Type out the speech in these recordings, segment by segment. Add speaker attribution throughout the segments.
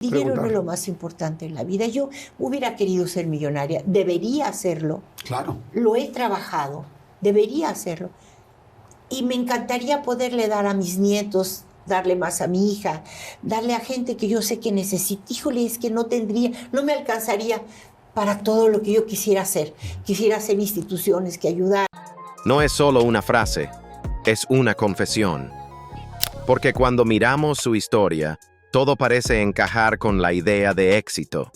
Speaker 1: Dinero no es
Speaker 2: preguntar.
Speaker 1: lo más importante en la vida. Yo hubiera querido ser millonaria, debería hacerlo.
Speaker 2: Claro.
Speaker 1: Lo he trabajado, debería hacerlo. Y me encantaría poderle dar a mis nietos, darle más a mi hija, darle a gente que yo sé que necesita. Híjole, es que no me alcanzaría para todo lo que yo quisiera hacer. Quisiera hacer instituciones que ayudaran.
Speaker 3: No es solo una frase, es una confesión. Porque cuando miramos su historia, todo parece encajar con la idea de éxito.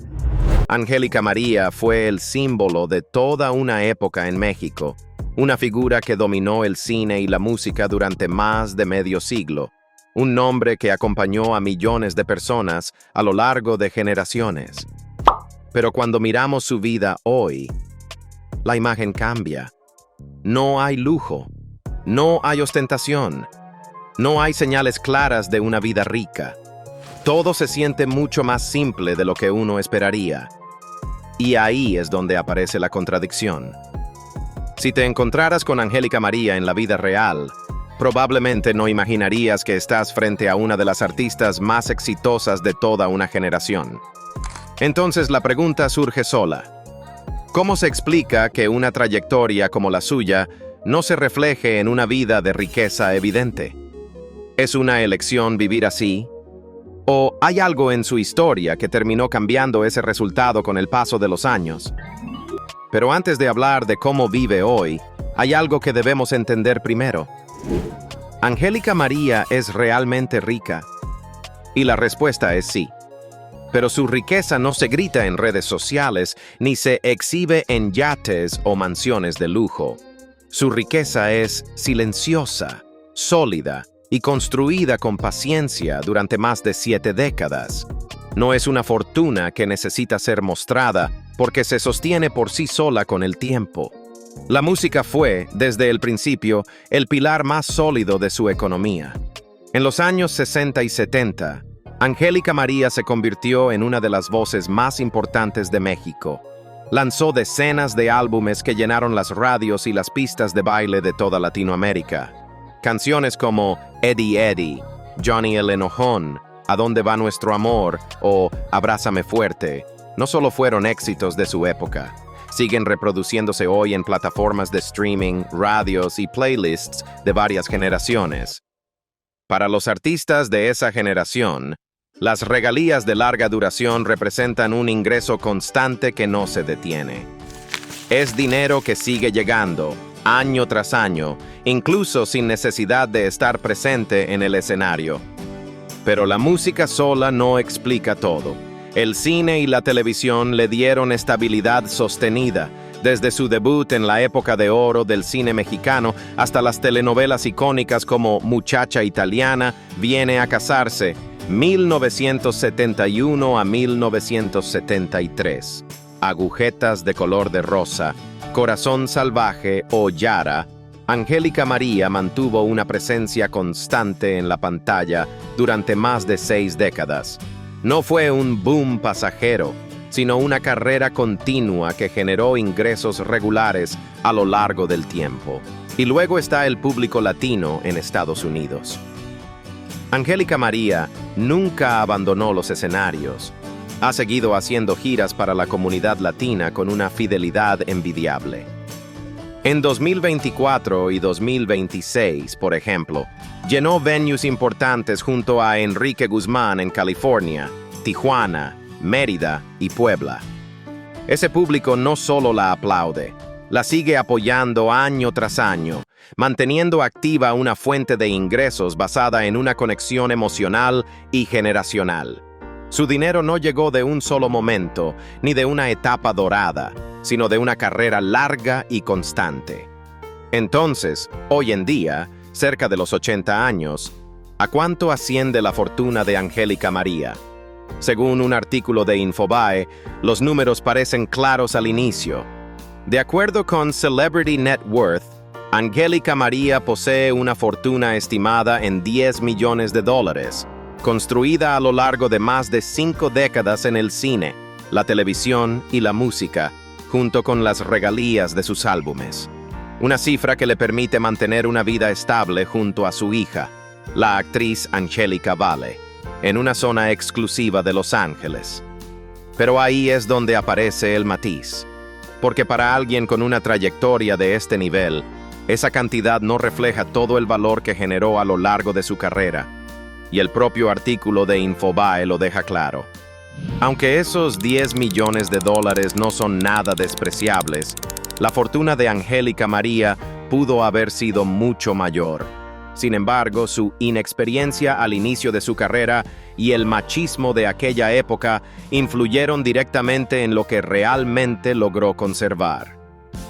Speaker 3: Angélica María fue el símbolo de toda una época en México, una figura que dominó el cine y la música durante más de medio siglo, un nombre que acompañó a millones de personas a lo largo de generaciones. Pero cuando miramos su vida hoy, la imagen cambia. No hay lujo, no hay ostentación, no hay señales claras de una vida rica. Todo se siente mucho más simple de lo que uno esperaría. Y ahí es donde aparece la contradicción. Si te encontraras con Angélica María en la vida real, probablemente no imaginarías que estás frente a una de las artistas más exitosas de toda una generación. Entonces la pregunta surge sola. ¿Cómo se explica que una trayectoria como la suya no se refleje en una vida de riqueza evidente? ¿Es una elección vivir así? ¿O hay algo en su historia que terminó cambiando ese resultado con el paso de los años? Pero antes de hablar de cómo vive hoy, hay algo que debemos entender primero. ¿Angélica María es realmente rica? Y la respuesta es sí. Pero su riqueza no se grita en redes sociales, ni se exhibe en yates o mansiones de lujo. Su riqueza es silenciosa, sólida, y construida con paciencia durante más de 7 décadas. No es una fortuna que necesita ser mostrada porque se sostiene por sí sola con el tiempo. La música fue, desde el principio, el pilar más sólido de su economía. En los años 60 y 70, Angélica María se convirtió en una de las voces más importantes de México. Lanzó decenas de álbumes que llenaron las radios y las pistas de baile de toda Latinoamérica. Canciones como Eddie Eddie, Johnny el Enojón, ¿A dónde va nuestro amor? O Abrázame fuerte, no solo fueron éxitos de su época, siguen reproduciéndose hoy en plataformas de streaming, radios y playlists de varias generaciones. Para los artistas de esa generación, las regalías de larga duración representan un ingreso constante que no se detiene. Es dinero que sigue llegando, año tras año, incluso sin necesidad de estar presente en el escenario. Pero la música sola no explica todo. El cine y la televisión le dieron estabilidad sostenida, desde su debut en la época de oro del cine mexicano hasta las telenovelas icónicas como Muchacha Italiana, Viene a casarse, 1971 a 1973, Agujetas de color de rosa, Corazón salvaje o Yara. Angélica María mantuvo una presencia constante en la pantalla durante más de 6 décadas. No fue un boom pasajero, sino una carrera continua que generó ingresos regulares a lo largo del tiempo. Y luego está el público latino en Estados Unidos. Angélica María nunca abandonó los escenarios. Ha seguido haciendo giras para la comunidad latina con una fidelidad envidiable. En 2024 y 2026, por ejemplo, llenó venues importantes junto a Enrique Guzmán en California, Tijuana, Mérida y Puebla. Ese público no solo la aplaude, la sigue apoyando año tras año, manteniendo activa una fuente de ingresos basada en una conexión emocional y generacional. Su dinero no llegó de un solo momento, ni de una etapa dorada, sino de una carrera larga y constante. Entonces, hoy en día, cerca de los 80 años, ¿a cuánto asciende la fortuna de Angélica María? Según un artículo de Infobae, los números parecen claros al inicio. De acuerdo con Celebrity Net Worth, Angélica María posee una fortuna estimada en $10 millones, construida a lo largo de más de 5 décadas en el cine, la televisión y la música, junto con las regalías de sus álbumes. Una cifra que le permite mantener una vida estable junto a su hija, la actriz Angélica Vale. en una zona exclusiva de Los Ángeles. Pero ahí es donde aparece el matiz, porque para alguien con una trayectoria de este nivel, esa cantidad no refleja todo el valor que generó a lo largo de su carrera, y el propio artículo de Infobae lo deja claro. Aunque esos $10 millones no son nada despreciables, la fortuna de Angélica María pudo haber sido mucho mayor. Sin embargo, su inexperiencia al inicio de su carrera y el machismo de aquella época influyeron directamente en lo que realmente logró conservar.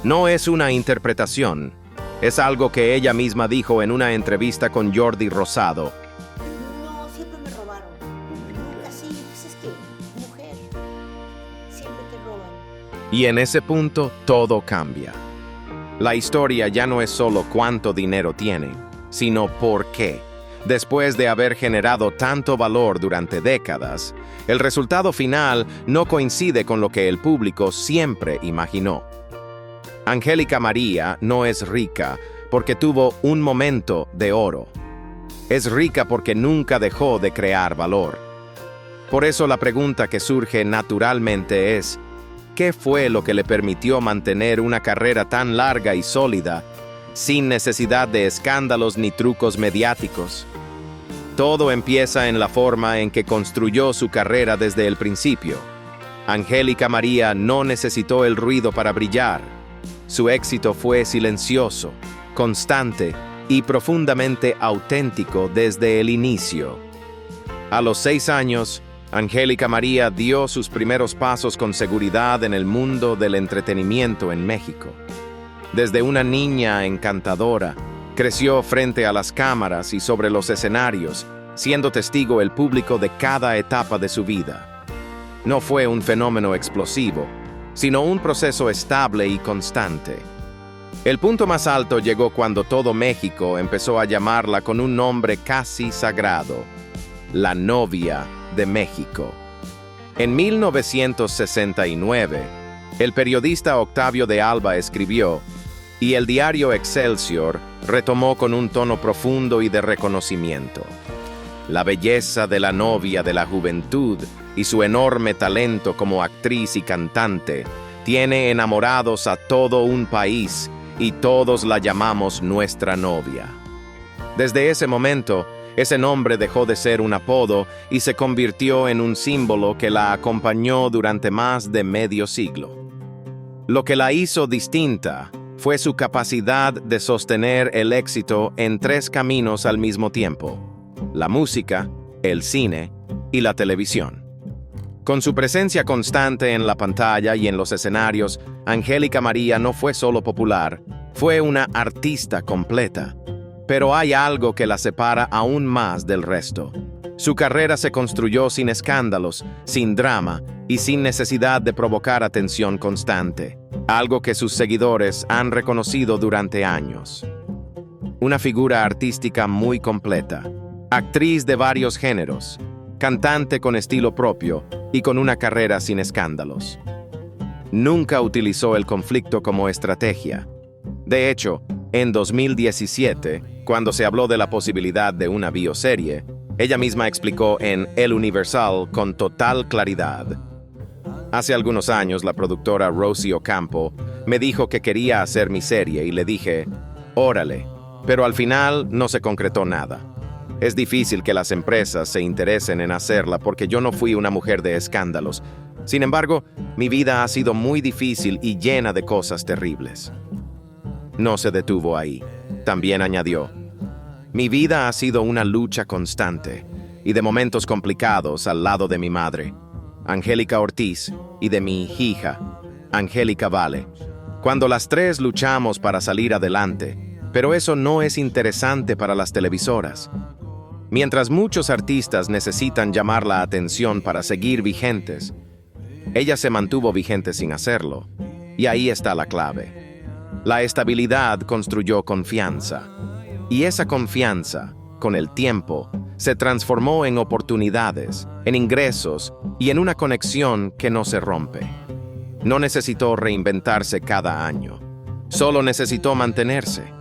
Speaker 3: No es una interpretación, es algo que ella misma dijo en una entrevista con Jordi Rosado.
Speaker 1: No, siempre me robaron. Así, pues es que, mujer, siempre te roban.
Speaker 3: Y en ese punto todo cambia. La historia ya no es solo cuánto dinero tiene, sino por qué. Después de haber generado tanto valor durante décadas, el resultado final no coincide con lo que el público siempre imaginó. Angélica María no es rica porque tuvo un momento de oro. Es rica porque nunca dejó de crear valor. Por eso la pregunta que surge naturalmente es, ¿qué fue lo que le permitió mantener una carrera tan larga y sólida, sin necesidad de escándalos ni trucos mediáticos? Todo empieza en la forma en que construyó su carrera desde el principio. Angélica María no necesitó el ruido para brillar. Su éxito fue silencioso, constante y profundamente auténtico desde el inicio. A los 6 años, Angélica María dio sus primeros pasos con seguridad en el mundo del entretenimiento en México. Desde una niña encantadora, creció frente a las cámaras y sobre los escenarios, siendo testigo el público de cada etapa de su vida. No fue un fenómeno explosivo, sino un proceso estable y constante. El punto más alto llegó cuando todo México empezó a llamarla con un nombre casi sagrado: la novia de México. En 1969, el periodista Octavio de Alba escribió, y el diario Excelsior retomó con un tono profundo y de reconocimiento: la belleza de la novia de la juventud y su enorme talento como actriz y cantante tiene enamorados a todo un país y todos la llamamos nuestra novia. Desde ese momento, ese nombre dejó de ser un apodo y se convirtió en un símbolo que la acompañó durante más de medio siglo. Lo que la hizo distinta fue su capacidad de sostener el éxito en 3 caminos al mismo tiempo: la música, el cine y la televisión. Con su presencia constante en la pantalla y en los escenarios, Angélica María no fue solo popular, fue una artista completa. Pero hay algo que la separa aún más del resto. Su carrera se construyó sin escándalos, sin drama y sin necesidad de provocar atención constante, algo que sus seguidores han reconocido durante años. Una figura artística muy completa, actriz de varios géneros, cantante con estilo propio y con una carrera sin escándalos. Nunca utilizó el conflicto como estrategia. De hecho, en 2017, cuando se habló de la posibilidad de una bioserie, ella misma explicó en El Universal con total claridad: hace algunos años la productora Rosie Ocampo me dijo que quería hacer mi serie y le dije, órale, pero al final no se concretó nada. Es difícil que las empresas se interesen en hacerla porque yo no fui una mujer de escándalos. Sin embargo, mi vida ha sido muy difícil y llena de cosas terribles. No se detuvo ahí. También añadió: mi vida ha sido una lucha constante y de momentos complicados al lado de mi madre, Angélica Ortiz, y de mi hija, Angélica Vale, cuando las 3 luchamos para salir adelante, pero eso no es interesante para las televisoras. Mientras muchos artistas necesitan llamar la atención para seguir vigentes, ella se mantuvo vigente sin hacerlo, y ahí está la clave. La estabilidad construyó confianza, y esa confianza, con el tiempo, se transformó en oportunidades, en ingresos y en una conexión que no se rompe. No necesitó reinventarse cada año, solo necesitó mantenerse.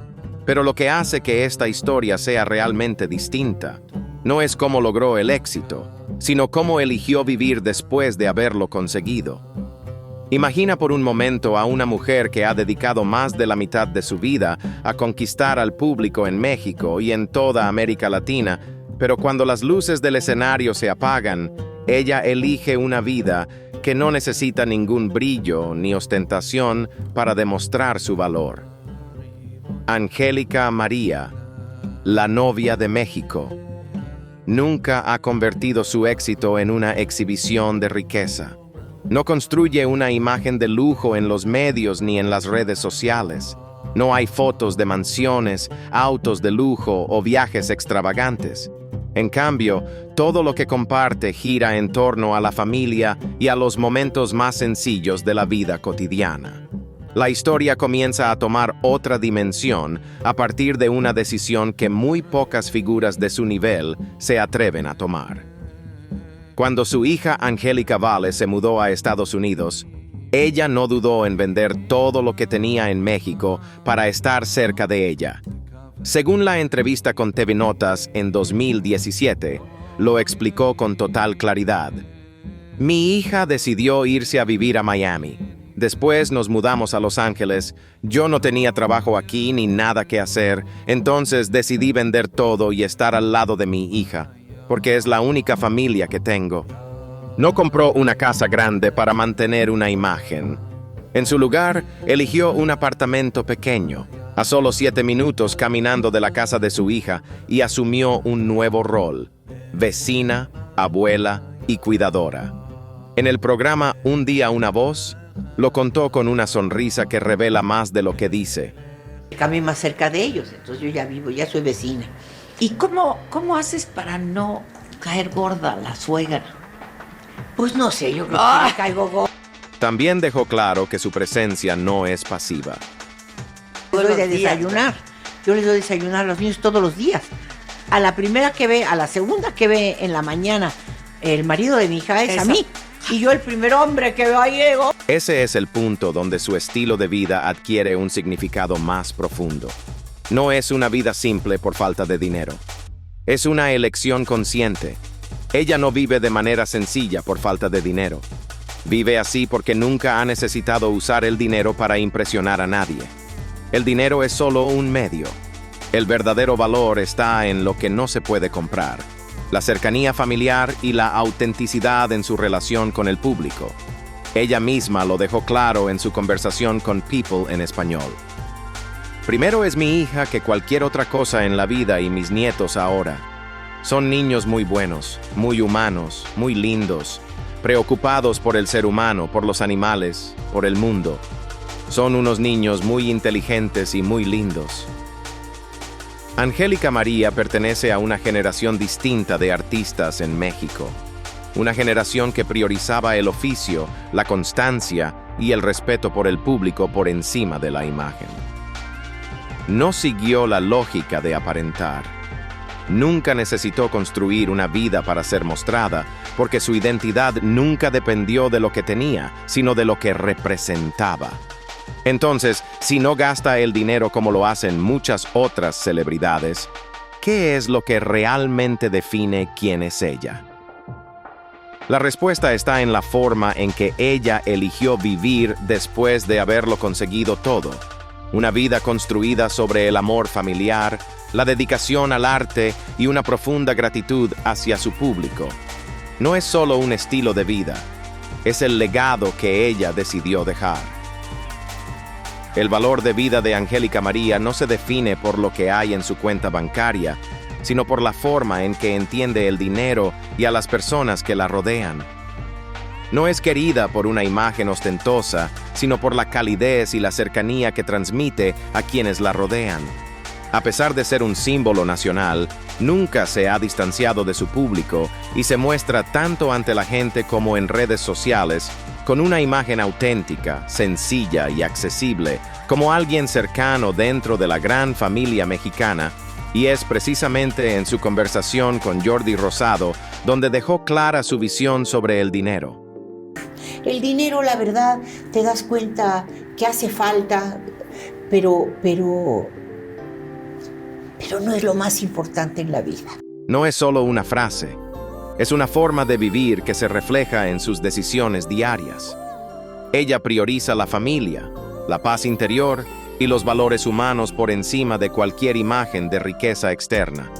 Speaker 3: Pero lo que hace que esta historia sea realmente distinta No es cómo logró el éxito, sino cómo eligió vivir después de haberlo conseguido. Imagina por un momento a una mujer que ha dedicado más de la mitad de su vida a conquistar al público en México y en toda América Latina, pero cuando las luces del escenario se apagan, ella elige una vida que no necesita ningún brillo ni ostentación para demostrar su valor. Angélica María, la novia de México, nunca ha convertido su éxito en una exhibición de riqueza. No construye una imagen de lujo en los medios ni en las redes sociales. No hay fotos de mansiones, autos de lujo o viajes extravagantes. En cambio, todo lo que comparte gira en torno a la familia y a los momentos más sencillos de la vida cotidiana. La historia comienza a tomar otra dimensión a partir de una decisión que muy pocas figuras de su nivel se atreven a tomar. Cuando su hija Angélica Vale se mudó a Estados Unidos, ella no dudó en vender todo lo que tenía en México para estar cerca de ella. Según la entrevista con TV Notas en 2017, lo explicó con total claridad. Mi hija decidió irse a vivir a Miami. Después nos mudamos a Los Ángeles. Yo no tenía trabajo aquí ni nada que hacer, entonces decidí vender todo y estar al lado de mi hija, porque es la única familia que tengo. No compró una casa grande para mantener una imagen. En su lugar, eligió un apartamento pequeño, a solo 7 minutos caminando de la casa de su hija, y asumió un nuevo rol: vecina, abuela y cuidadora. En el programa Un día una voz, lo contó con una sonrisa que revela más de lo que dice.
Speaker 1: Camino más cerca de ellos, entonces yo ya vivo, ya soy vecina.
Speaker 2: ¿Y cómo haces para no caer gorda la suegra?
Speaker 1: Pues no sé, yo creo que me caigo gorda.
Speaker 3: También dejó claro que su presencia no es pasiva.
Speaker 1: Yo les doy de desayunar. Yo les doy de desayunar a los niños todos los días. A la primera que ve, a la segunda que ve en la mañana, el marido de mi hija es a mí. Y yo el primer hombre que veo ahí llego.
Speaker 3: Ese es el punto donde su estilo de vida adquiere un significado más profundo. No es una vida simple por falta de dinero. Es una elección consciente. Ella no vive de manera sencilla por falta de dinero. Vive así porque nunca ha necesitado usar el dinero para impresionar a nadie. El dinero es solo un medio. El verdadero valor está en lo que no se puede comprar: la cercanía familiar y la autenticidad en su relación con el público. Ella misma lo dejó claro en su conversación con People en español. Primero es mi hija que cualquier otra cosa en la vida y mis nietos ahora. Son niños muy buenos, muy humanos, muy lindos, preocupados por el ser humano, por los animales, por el mundo. Son unos niños muy inteligentes y muy lindos. Angélica María pertenece a una generación distinta de artistas en México. Una generación que priorizaba el oficio, la constancia y el respeto por el público por encima de la imagen. No siguió la lógica de aparentar. Nunca necesitó construir una vida para ser mostrada, porque su identidad nunca dependió de lo que tenía, sino de lo que representaba. Entonces, si no gasta el dinero como lo hacen muchas otras celebridades, ¿qué es lo que realmente define quién es ella? La respuesta está en la forma en que ella eligió vivir después de haberlo conseguido todo. Una vida construida sobre el amor familiar, la dedicación al arte y una profunda gratitud hacia su público. No es solo un estilo de vida, es el legado que ella decidió dejar. El valor de vida de Angélica María no se define por lo que hay en su cuenta bancaria, sino por la forma en que entiende el dinero y a las personas que la rodean. No es querida por una imagen ostentosa, sino por la calidez y la cercanía que transmite a quienes la rodean. A pesar de ser un símbolo nacional, nunca se ha distanciado de su público y se muestra tanto ante la gente como en redes sociales con una imagen auténtica, sencilla y accesible, como alguien cercano dentro de la gran familia mexicana, y es precisamente en su conversación con Jordi Rosado donde dejó clara su visión sobre el dinero.
Speaker 1: El dinero, la verdad, te das cuenta que hace falta, pero no es lo más importante en la vida.
Speaker 3: no es solo una frase, es una forma de vivir que se refleja en sus decisiones diarias. Ella prioriza la familia, la paz interior y los valores humanos por encima de cualquier imagen de riqueza externa.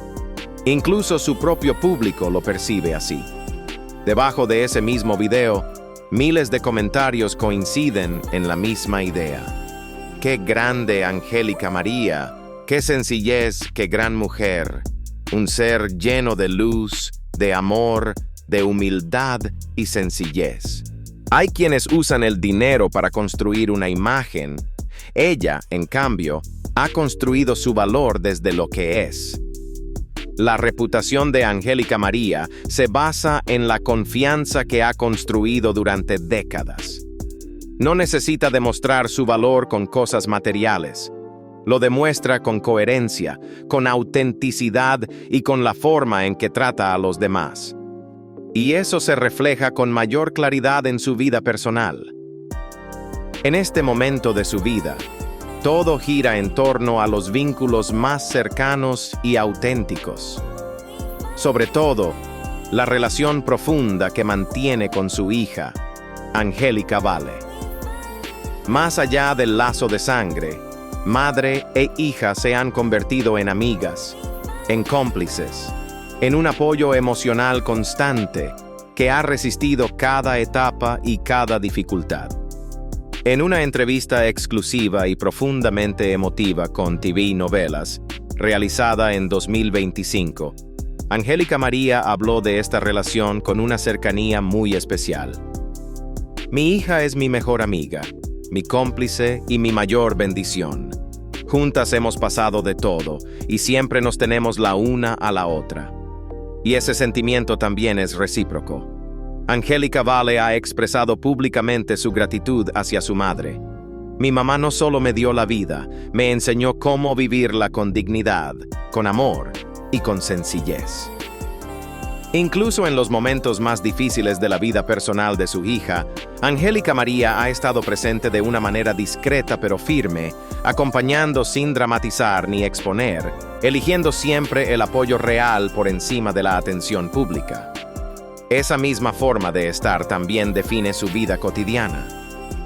Speaker 3: Incluso su propio público lo percibe así. Debajo de ese mismo video, miles de comentarios coinciden en la misma idea. ¡Qué grande Angélica María! ¡Qué sencillez, qué gran mujer! Un ser lleno de luz, de amor, de humildad y sencillez. Hay quienes usan el dinero para construir una imagen. Ella, en cambio, ha construido su valor desde lo que es. La reputación de Angélica María se basa en la confianza que ha construido durante décadas. No necesita demostrar su valor con cosas materiales. Lo demuestra con coherencia, con autenticidad y con la forma en que trata a los demás. Y eso se refleja con mayor claridad en su vida personal. En este momento de su vida, todo gira en torno a los vínculos más cercanos y auténticos. Sobre todo, la relación profunda que mantiene con su hija, Angélica Vale. Más allá del lazo de sangre, madre e hija se han convertido en amigas, en cómplices, en un apoyo emocional constante que ha resistido cada etapa y cada dificultad. En una entrevista exclusiva y profundamente emotiva con TV Novelas, realizada en 2025, Angélica María habló de esta relación con una cercanía muy especial. Mi hija es mi mejor amiga, mi cómplice y mi mayor bendición. Juntas hemos pasado de todo y siempre nos tenemos la una a la otra. Y ese sentimiento también es recíproco. Angélica Vale ha expresado públicamente su gratitud hacia su madre. Mi mamá no solo me dio la vida, me enseñó cómo vivirla con dignidad, con amor y con sencillez. Incluso en los momentos más difíciles de la vida personal de su hija, Angélica María ha estado presente de una manera discreta pero firme, acompañando sin dramatizar ni exponer, eligiendo siempre el apoyo real por encima de la atención pública. Esa misma forma de estar también define su vida cotidiana.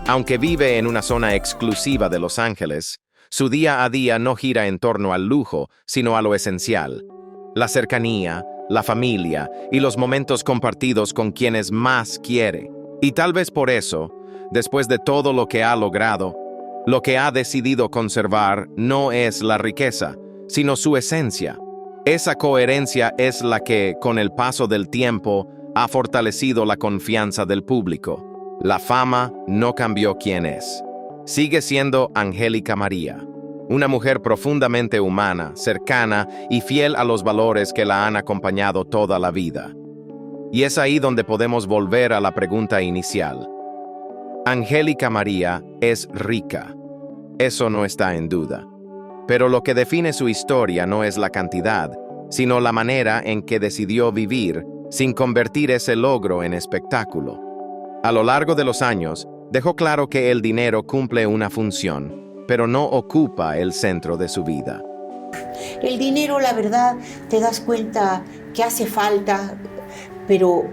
Speaker 3: Aunque vive en una zona exclusiva de Los Ángeles, su día a día no gira en torno al lujo, sino a lo esencial: la cercanía, la familia y los momentos compartidos con quienes más quiere. Y tal vez por eso, después de todo lo que ha logrado, lo que ha decidido conservar no es la riqueza, sino su esencia. Esa coherencia es la que, con el paso del tiempo, ha fortalecido la confianza del público. La fama no cambió quién es. Sigue siendo Angélica María, una mujer profundamente humana, cercana y fiel a los valores que la han acompañado toda la vida. Y es ahí donde podemos volver a la pregunta inicial. Angélica María es rica. Eso no está en duda. Pero lo que define su historia no es la cantidad, sino la manera en que decidió vivir sin convertir ese logro en espectáculo. A lo largo de los años, dejó claro que el dinero cumple una función, pero no ocupa el centro de su vida.
Speaker 1: El dinero, la verdad, te das cuenta que hace falta, pero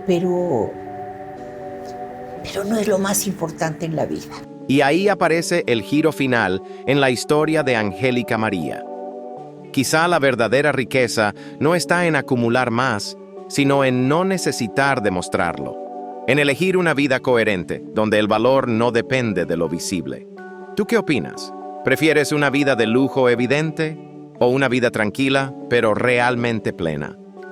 Speaker 1: no es lo más importante en la vida.
Speaker 3: Y ahí aparece el giro final en la historia de Angélica María. Quizá la verdadera riqueza no está en acumular más, sino en no necesitar demostrarlo, en elegir una vida coherente, donde el valor no depende de lo visible. ¿Tú qué opinas? ¿Prefieres una vida de lujo evidente o una vida tranquila, pero realmente plena?